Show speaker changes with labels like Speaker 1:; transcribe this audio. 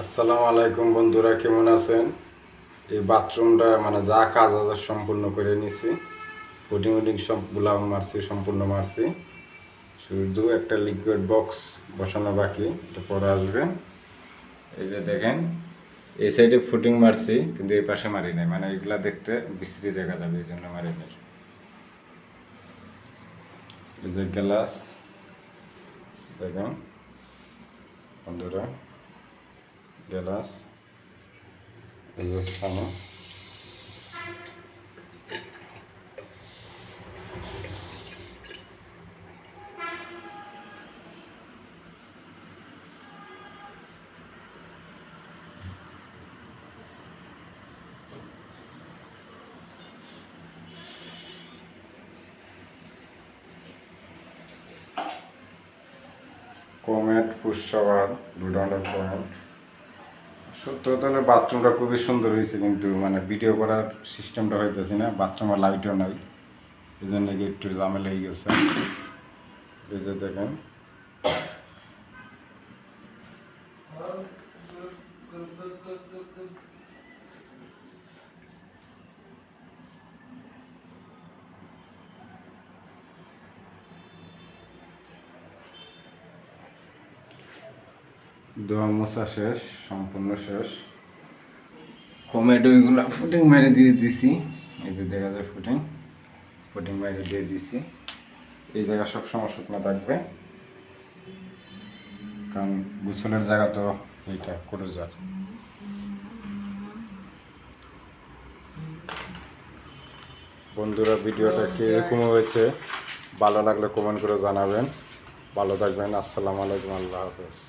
Speaker 1: আসসালামু আলাইকুম বন্ধুরা, কেমন আছেন? এই বাথরুমটা মানে যা কাজ আছে সম্পূর্ণ করে নিছি। ফুটিং উটিং সবগুলা মারছি, সম্পূর্ণ মারছি। শুধু একটা লিকুইড বক্স বসানো বাকি, এটা পরে আসবে। এই যে দেখেন, এই সাইডে ফুটিং মারছি কিন্তু এই পাশে মারি নাই, মানে এগুলা দেখতে বিশ্রী দেখা যাবে, এই জন্য মারি নাই। এই যে গ্লাস দেখেন বন্ধুরা, গ্লাস, এই যে পানি। কমেট পুষ্পাবার 2 কমেট। সত্য কথা হলে বাথরুমটা খুবই সুন্দর হয়েছে, কিন্তু মানে ভিডিও করার সিস্টেমটা হইতেছে না, বাথরুমের লাইটও নাই, এই জন্য একটু ঝামেলা হয়ে গেছে। এই যে দেখেন, ধোয়া মোছা শেষ, সম্পূর্ণ শেষ। কমেডো এগুলো ফুটিং মেরে দিয়ে দিছি, এই যে দেখা যায় ফুটিং মেরে দিয়ে দিছি। এই জায়গা সব সময় শুকনো থাকবে, কারণ গোসলের জায়গা তো এইটা করে যায়। বন্ধুরা, ভিডিওটা কীরকম হয়েছে ভালো লাগলে কমেন্ট করে জানাবেন। ভালো থাকবেন। আসসালামু আলাইকুম, আল্লাহ হাফেজ।